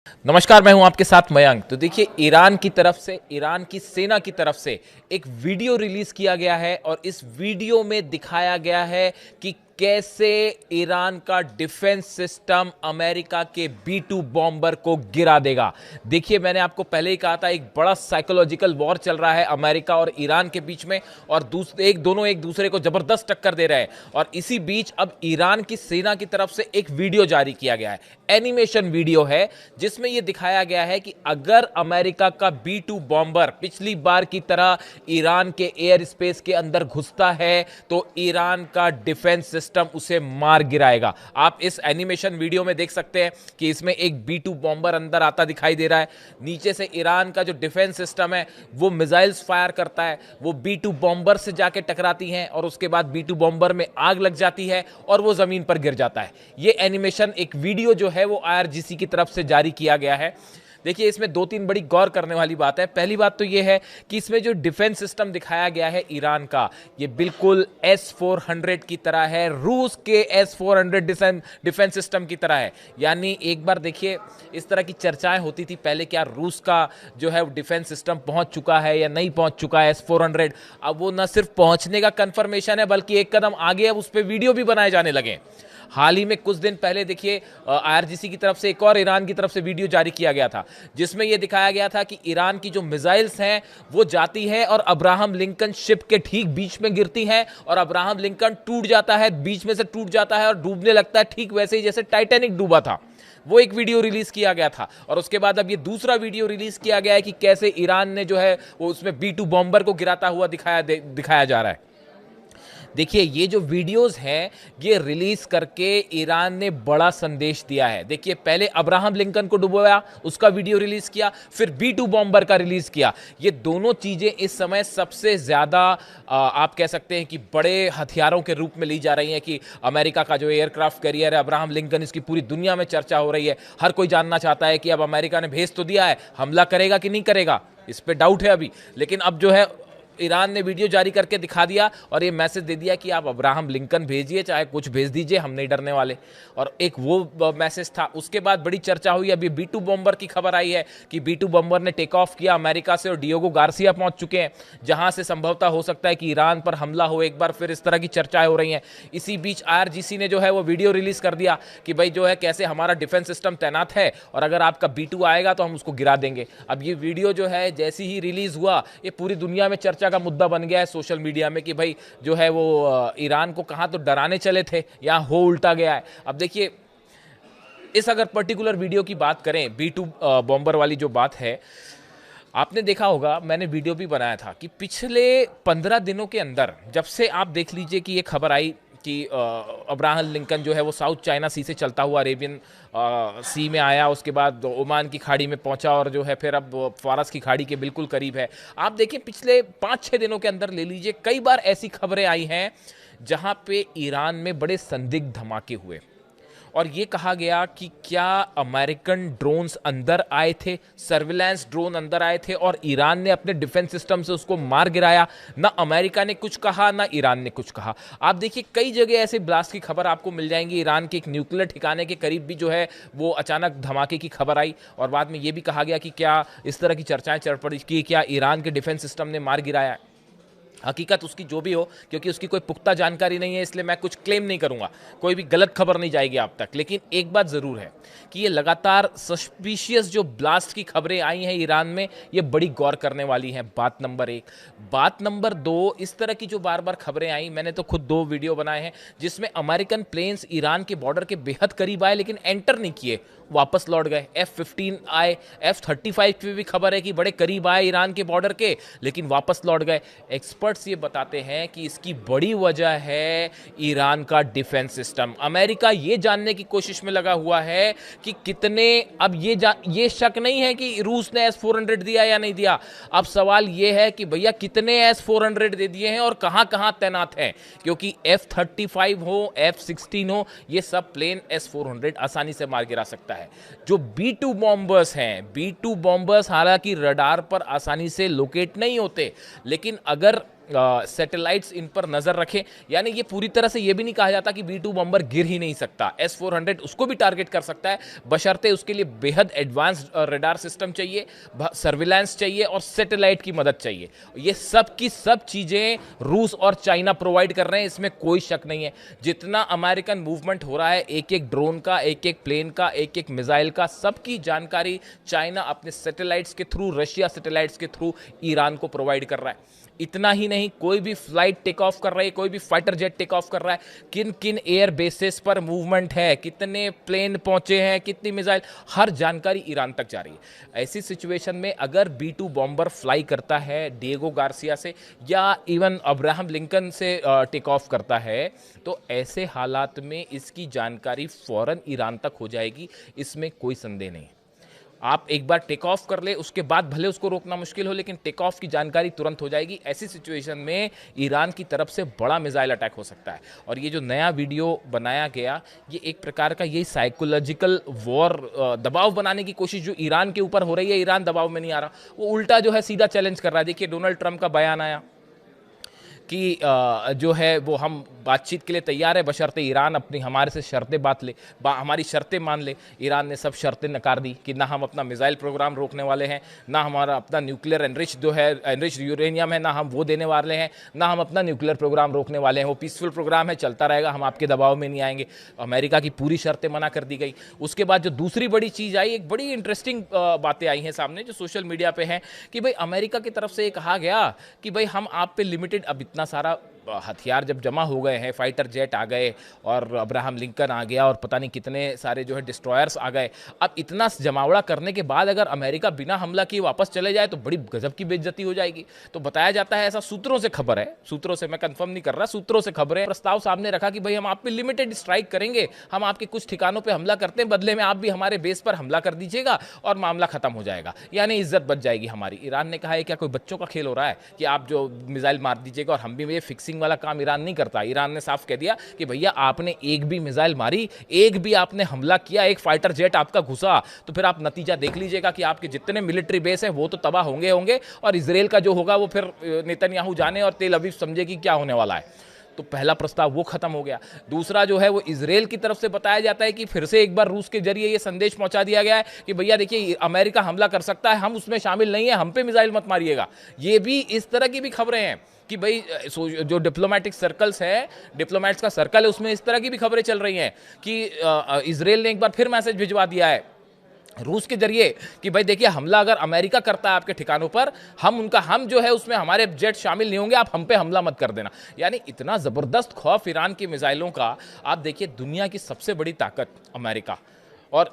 नमस्कार, मैं हूं आपके साथ मयंक। तो देखिए, ईरान की तरफ से, ईरान की सेना की तरफ से एक वीडियो रिलीज किया गया है और इस वीडियो में दिखाया गया है कि कैसे ईरान का डिफेंस सिस्टम अमेरिका के B-2 बॉम्बर को गिरा देगा। देखिए, मैंने आपको पहले ही कहा था, एक बड़ा साइकोलॉजिकल वॉर चल रहा है अमेरिका और ईरान के बीच में, और दोनों एक दूसरे को जबरदस्त टक्कर दे रहे हैं। और इसी बीच अब ईरान की सेना की तरफ से एक वीडियो जारी किया गया है, एनिमेशन वीडियो है, जिसमें यह दिखाया गया है कि अगर अमेरिका का B-2 बॉम्बर पिछली बार की तरह ईरान के एयर स्पेस के अंदर घुसता है तो ईरान का डिफेंस सिस्टम उसे मार गिराएगा। आप इस एनिमेशन वीडियो में देख सकते हैं कि इसमें एक B-2 बॉम्बर अंदर आता दिखाई दे रहा है। नीचे से ईरान का जो डिफेंस सिस्टम है वो मिसाइल्स फायर करता है, वो B-2 बॉम्बर से जाके टकराती हैं और उसके बाद B-2 बॉम्बर में आग लग जाती है और वो जमीन पर गिर जाता है। ये एनिमेशन, एक वीडियो जो है वो IRGC की तरफ से जारी किया गया है। देखिए, इसमें दो तीन बड़ी गौर करने वाली बात है। पहली बात तो यह है कि इसमें जो डिफेंस सिस्टम दिखाया गया है ईरान का, ये बिल्कुल S-400 की तरह है, रूस के S-400 डिफेंस सिस्टम की तरह है। यानी एक बार देखिए, इस तरह की चर्चाएं होती थी पहले, क्या रूस का जो है डिफेंस सिस्टम पहुंच चुका है या नहीं पहुंच चुका है S-400। अब वो न सिर्फ पहुंचने का कंफर्मेशन है, बल्कि एक कदम आगे अब उस पर वीडियो भी बनाए जाने लगे। हाल ही में कुछ दिन पहले देखिए, IRGC की तरफ से एक और ईरान की तरफ से वीडियो जारी किया गया था, जिसमें यह दिखाया गया था कि ईरान की जो मिसाइल्स हैं वो जाती है और अब्राहम लिंकन शिप के ठीक बीच में गिरती हैं और अब्राहम लिंकन टूट जाता है, बीच में से टूट जाता है और डूबने लगता है, ठीक वैसे ही जैसे टाइटैनिक डूबा था। वो एक वीडियो रिलीज किया गया था और उसके बाद अब ये दूसरा वीडियो रिलीज किया गया है कि कैसे ईरान ने जो है वो उसमें B-2 बॉम्बर को गिराता हुआ दिखाया जा रहा है। देखिए, ये जो वीडियोस हैं ये रिलीज करके ईरान ने बड़ा संदेश दिया है। देखिए, पहले अब्राहम लिंकन को डुबोया, उसका वीडियो रिलीज किया, फिर B-2 बॉम्बर का रिलीज किया। ये दोनों चीजें इस समय सबसे ज्यादा आप कह सकते हैं कि बड़े हथियारों के रूप में ली जा रही हैं कि अमेरिका का जो एयरक्राफ्ट कैरियर है अब्राहम लिंकन, इसकी पूरी दुनिया में चर्चा हो रही है। हर कोई जानना चाहता है कि अब अमेरिका ने भेज तो दिया है, हमला करेगा कि नहीं करेगा, इस पे डाउट है अभी। लेकिन अब जो है ईरान ने वीडियो जारी करके दिखा दिया और ये मैसेज दे दिया कि आप अब्राहम लिंकन भेजिए, चाहे कुछ भेज दीजिए, हम नहीं डरने वाले। और एक वो मैसेज था। उसके बाद बड़ी चर्चा हुई, अभी B-2 बॉम्बर की खबर आई है कि B-2 बॉम्बर ने टेक ऑफ किया अमेरिका से और डिएगो गार्सिया पहुंच चुके हैं, जहां से संभवतः हो सकता है कि ईरान पर हमला हो एक बार फिर। इस तरह की चर्चाएं हो रही हैं। इसी बीच IRGC ने जो है वो वीडियो रिलीज कर दिया कि भाई जो है कैसे हमारा डिफेंस सिस्टम तैनात है और अगर आपका B-2 आएगा तो हम उसको गिरा देंगे। अब ये वीडियो जो है जैसी ही रिलीज हुआ, ये पूरी दुनिया में चर्चा का मुद्दा बन गया है सोशल मीडिया में कि भाई जो है वो ईरान को कहां तो डराने चले थे, यहां हो उल्टा गया है। अब देखिए, इस अगर पर्टिकुलर वीडियो की बात करें, B-2 बॉम्बर वाली जो बात है, आपने देखा होगा, मैंने वीडियो भी बनाया था कि पिछले 15 दिनों के अंदर, जब से आप देख लीजिए कि ये खबर आई कि अब्राहम लिंकन जो है वो साउथ चाइना सी से चलता हुआ अरेबियन सी में आया, उसके बाद ओमान की खाड़ी में पहुंचा और जो है फिर अब फारस की खाड़ी के बिल्कुल करीब है। आप देखिए, पिछले 5-6 दिनों के अंदर ले लीजिए, कई बार ऐसी खबरें आई हैं जहां पे ईरान में बड़े संदिग्ध धमाके हुए और ये कहा गया कि क्या अमेरिकन ड्रोन्स अंदर आए थे, सर्विलांस ड्रोन अंदर आए थे और ईरान ने अपने डिफेंस सिस्टम से उसको मार गिराया। ना अमेरिका ने कुछ कहा, ना ईरान ने कुछ कहा। आप देखिए, कई जगह ऐसे ब्लास्ट की खबर आपको मिल जाएंगी। ईरान के एक न्यूक्लियर ठिकाने के करीब भी जो है वो अचानक धमाके की खबर आई और बाद में ये भी कहा गया कि क्या इस तरह की चर्चाएं चल पड़ी कि क्या ईरान के डिफेंस सिस्टम ने मार गिराया। हकीकत उसकी जो भी हो, क्योंकि उसकी कोई पुख्ता जानकारी नहीं है, इसलिए मैं कुछ क्लेम नहीं करूंगा, कोई भी गलत खबर नहीं जाएगी आप तक। लेकिन एक बात ज़रूर है कि ये लगातार सस्पिशियस जो ब्लास्ट की खबरें आई हैं ईरान में, ये बड़ी गौर करने वाली हैं। बात नंबर 1। बात नंबर 2, इस तरह की जो बार बार खबरें आई, मैंने तो खुद 2 वीडियो बनाए हैं जिसमें अमेरिकन प्लेन्स ईरान के बॉर्डर के बेहद करीब आए लेकिन एंटर नहीं किए, वापस लौट गए। F-15 आए, F-35 की भी खबर है कि बड़े करीब आए ईरान के बॉर्डर के लेकिन वापस लौट गए। एक्सपर्ट्स ये बताते हैं कि इसकी बड़ी वजह है ईरान का डिफेंस सिस्टम। अमेरिका ये जानने की कोशिश में लगा हुआ है कि कितने, अब ये शक नहीं है कि रूस ने S-400 दिया या नहीं दिया, अब सवाल ये है कि भैया कितने S-400 दे दिए हैं और कहां कहां तैनात हैं, क्योंकि F-35 हो, F-16 हो, ये सब प्लेन S-400 आसानी से मार गिरा सकता है। जो B-2 बॉम्बर्स हैं, B-2 बॉम्बर्स हालांकि रडार पर आसानी से लोकेट नहीं होते, लेकिन अगर सैटेलाइट्स इन पर नजर रखें। यानी ये पूरी तरह से ये भी नहीं कहा जाता कि B2 बॉम्बर गिर ही नहीं सकता, S-400 उसको भी टारगेट कर सकता है, बशर्ते उसके लिए बेहद एडवांस्ड रडार सिस्टम चाहिए, सर्विलांस चाहिए और सैटेलाइट की मदद चाहिए। ये सब की सब चीजें रूस और चाइना प्रोवाइड कर रहे हैं, इसमें कोई शक नहीं है। जितना अमेरिकन मूवमेंट हो रहा है, एक एक ड्रोन का, एक एक प्लेन का, एक एक मिसाइल का, सबकी जानकारी चाइना अपने सैटेलाइट्स के थ्रू, रशिया सैटेलाइट्स के थ्रू ईरान को प्रोवाइड कर रहा है। इतना ही नहीं, कोई भी फ्लाइट टेक ऑफ कर रही है, कोई भी फाइटर जेट टेक ऑफ कर रहा है, किन किन एयर बेसिस पर मूवमेंट है, कितने प्लेन पहुंचे हैं, कितनी मिसाइल, हर जानकारी ईरान तक जा रही है। ऐसी सिचुएशन में अगर B2 बॉम्बर फ्लाई करता है डिएगो गार्सिया से या इवन अब्राहम लिंकन से टेक ऑफ करता है, तो ऐसे हालात में इसकी जानकारी फौरन ईरान तक हो जाएगी, इसमें कोई संदेह नहीं। आप एक बार टेक ऑफ कर ले, उसके बाद भले उसको रोकना मुश्किल हो, लेकिन टेक ऑफ की जानकारी तुरंत हो जाएगी। ऐसी सिचुएशन में ईरान की तरफ से बड़ा मिसाइल अटैक हो सकता है। और ये जो नया वीडियो बनाया गया, ये एक प्रकार का यही साइकोलॉजिकल वॉर, दबाव बनाने की कोशिश जो ईरान के ऊपर हो रही है। ईरान दबाव में नहीं आ रहा, वो उल्टा जो है सीधा चैलेंज कर रहा है। देखिए डोनाल्ड ट्रंप का बयान आया कि जो है वो हम बातचीत के लिए तैयार है, बशर्ते ईरान अपनी हमारे से शर्तें हमारी शर्तें मान ले। ईरान ने सब शर्तें नकार दी कि ना हम अपना मिसाइल प्रोग्राम रोकने वाले हैं, ना हमारा अपना न्यूक्लियर एनरिच जो है, एनरिच यूरेनियम है, ना हम वो देने वाले हैं, ना हम अपना न्यूक्लियर प्रोग्राम रोकने वाले हैं। वो पीसफुल प्रोग्राम है, चलता रहेगा, हम आपके दबाव में नहीं आएंगे। अमेरिका की पूरी शर्तें मना कर दी गई। उसके बाद जो दूसरी बड़ी चीज़ आई, एक बड़ी इंटरेस्टिंग बातें आई हैं सामने जो सोशल मीडिया पे हैं, कि भाई अमेरिका की तरफ से ये कहा गया कि भाई हम आप पे लिमिटेड, अब इतना सारा हथियार जब जमा हो गए हैं, फाइटर जेट आ गए और अब्राहम लिंकन आ गया और पता नहीं कितने सारे जो है डिस्ट्रॉयर्स आ गए, अब इतना जमावड़ा करने के बाद अगर अमेरिका बिना हमला किए वापस चले जाए तो बड़ी गजब की बेइज्जती हो जाएगी। तो बताया जाता है, ऐसा सूत्रों से खबर है, सूत्रों से, मैं कंफर्म नहीं कर रहा, सूत्रों से खबरें, प्रस्ताव सामने रखा कि भाई हम आप पे लिमिटेड स्ट्राइक करेंगे, हम आपके कुछ ठिकानों पर हमला करते हैं, बदले में आप भी हमारे बेस पर हमला कर दीजिएगा और मामला खत्म हो जाएगा, यानी इज्जत बच जाएगी हमारी। ईरान ने कहा है क्या कोई बच्चों का खेल हो रहा है कि आप जो मिसाइल मार दीजिएगा और हम भी, ये फिक्सिंग वाला काम ईरान नहीं करता। ईरान ने साफ कह दिया कि भैया आपने एक भी मिसाइल मारी, एक भी आपने हमला किया, एक फाइटर जेट आपका घुसा, तो फिर आप नतीजा देख लीजिएगा कि आपके जितने मिलिट्री बेस है वो तो तबाह होंगे और इजराइल का जो होगा वो फिर नेतन्याहू जाने और तेल अवीव समझे कि क्या होने वाला है। तो पहला प्रस्ताव वो खत्म हो गया। दूसरा जो है वो इजराइल की तरफ से बताया जाता है कि फिर से एक बार रूस के जरिए ये संदेश पहुंचा दिया गया है कि भैया देखिए अमेरिका हमला कर सकता है, हम उसमें शामिल नहीं है, हम पे मिसाइल मत मारिएगा। ये भी, इस तरह की भी खबरें हैं कि भाई जो डिप्लोमेटिक सर्कल्स है, डिप्लोमेट्स का सर्कल है, उसमें इस तरह की भी खबरें चल रही हैं कि इजराइल ने एक बार फिर मैसेज भिजवा दिया है रूस के जरिए कि भाई देखिए हमला अगर अमेरिका करता है आपके ठिकानों पर, हम जो है उसमें हमारे जेट शामिल नहीं होंगे, आप हम पे हमला मत कर देना। यानी इतना जबरदस्त खौफ ईरान की मिसाइलों का। आप देखिए दुनिया की सबसे बड़ी ताकत अमेरिका और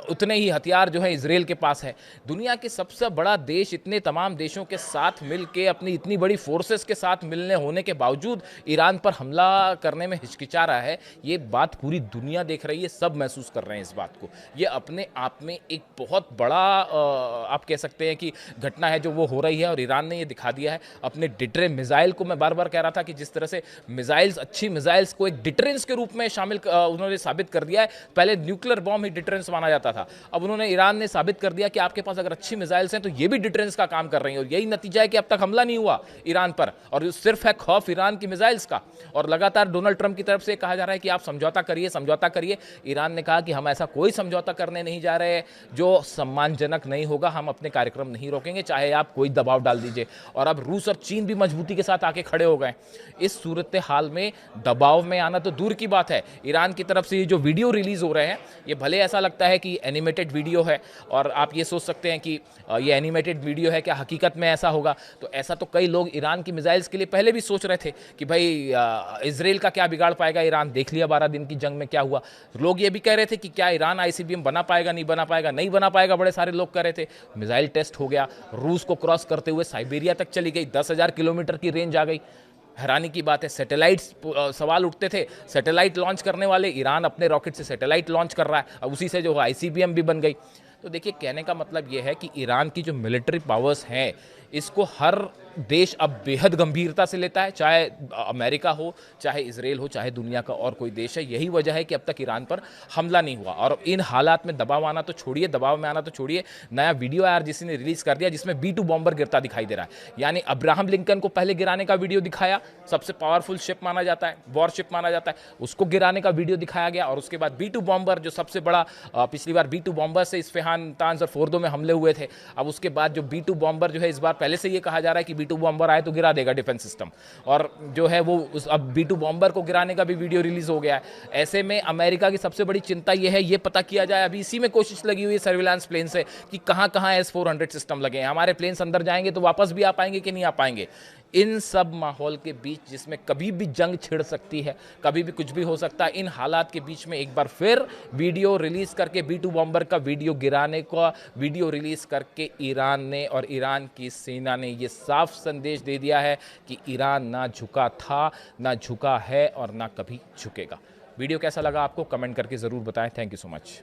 उतने ही हथियार जो है इजराइल के पास है। दुनिया के सबसे बड़ा देश इतने तमाम देशों के साथ मिलके, अपनी इतनी बड़ी फोर्सेस के साथ मिलने होने के बावजूद ईरान पर हमला करने में हिचकिचा रहा है। ये बात पूरी दुनिया देख रही है, सब महसूस कर रहे हैं इस बात को। ये अपने आप में एक बहुत बड़ा आप कह सकते हैं कि घटना है जो वो हो रही है और ईरान ने ये दिखा दिया है अपने डिटरे मिसाइल को। मैं बार बार कह रहा था कि जिस तरह से मिसाइल्स, अच्छी मिसाइल्स को एक डिटरेंस के रूप में शामिल उन्होंने साबित कर दिया है। पहले न्यूक्लियर बॉम्ब ही डिटरेंस माना जाता था, अब उन्होंने, ईरान ने साबित कर दिया कि आपके पास अगर अच्छी मिसाइल्स हैं तो ये भी डिटरेंस का काम कर रही हैं। और यही नतीजा है कि अब तक हमला नहीं हुआ ईरान पर, और सिर्फ है खौफ ईरान की मिसाइल्स का। और लगातार डोनाल्ड ट्रंप की तरफ से कहा जा रहा है कि आप समझौता करिए, समझौता करिए। ईरान ने कहा कि हम ऐसा कोई समझौता करने नहीं जा रहे जो सम्मानजनक नहीं होगा, हम अपने कार्यक्रम नहीं रोकेंगे, चाहे आप कोई दबाव डाल दीजिए। और अब रूस और चीन भी मजबूती के साथ आके खड़े हो गए। इस सूरत हाल में दबाव में आना तो दूर की बात है, ईरान की तरफ से ये जो वीडियो रिलीज हो रहे हैं, ये भले ऐसा लगता है कि एनिमेटेड वीडियो है और आप ये सोच सकते हैं कि ये एनिमेटेड वीडियो है, क्या हकीकत में ऐसा होगा? तो ऐसा तो कई लोग ईरान की मिसाइल्स के लिए पहले भी सोच रहे थे कि भाई इजराइल का क्या बिगाड़ पाएगा ईरान, देख लिया 12 दिन की जंग में क्या हुआ। लोग ये भी कह रहे थे कि क्या ईरान आईसीबीएम बना पाएगा, नहीं बना पाएगा, नहीं बना पाएगा, बड़े सारे लोग कह रहे थे। मिसाइल टेस्ट हो गया, रूस को क्रॉस करते हुए साइबेरिया तक चली गई, 10,000 किलोमीटर की रेंज आ गई। हैरानी की बात है, सैटेलाइट्स, सवाल उठते थे, सैटेलाइट लॉन्च करने वाले, ईरान अपने रॉकेट से सैटेलाइट लॉन्च कर रहा है, अब उसी से जो आईसीबीएम भी बन गई। तो देखिए कहने का मतलब ये है कि ईरान की जो मिलिट्री पावर्स हैं, इसको हर देश अब बेहद गंभीरता से लेता है, चाहे अमेरिका हो, चाहे इजराइल हो, चाहे दुनिया का और कोई देश है। यही वजह है कि अब तक ईरान पर हमला नहीं हुआ। और इन हालात में दबाव में आना तो छोड़िए, नया वीडियो आया जिसी ने रिलीज कर दिया जिसमें B2 बॉम्बर गिरता दिखाई दे रहा है। यानी अब्राहम लिंकन को पहले गिराने का वीडियो दिखाया, सबसे पावरफुल शिप माना जाता है, वॉरशिप माना जाता है, उसको गिराने का वीडियो दिखाया गया। और उसके बाद B2 बॉम्बर जो सबसे बड़ा, पिछली बार B2 बॉम्बर से इस्फहान, तांज और फोर्दो में हमले हुए थे। अब उसके बाद जो B2 बॉम्बर जो है, इस बार पहले से ये कहा जा रहा है कि B2 बॉम्बर आए तो गिरा देगा डिफेंस सिस्टम, और जो है वो अब B2 बॉम्बर को गिराने का भी वीडियो रिलीज हो गया है। ऐसे में अमेरिका की सबसे बड़ी चिंता ये है, ये पता किया जाए, अभी इसी में कोशिश लगी हुई है सर्विलांस प्लेन से, कि कहां कहां S-400 सिस्टम लगे हैं, हमारे प्लेन्स अंदर जाएंगे तो वापस भी आ पाएंगे कि नहीं आ पाएंगे। इन सब माहौल के बीच, जिसमें कभी भी जंग छिड़ सकती है, कभी भी कुछ भी हो सकता है, इन हालात के बीच में एक बार फिर वीडियो रिलीज करके B2 बॉम्बर का वीडियो गिराने का वीडियो रिलीज करके ईरान ने और ईरान की सेना ने ये साफ संदेश दे दिया है कि ईरान ना झुका था, ना झुका है और ना कभी झुकेगा। वीडियो कैसा लगा आपको कमेंट करके ज़रूर बताएं। Thank you so much.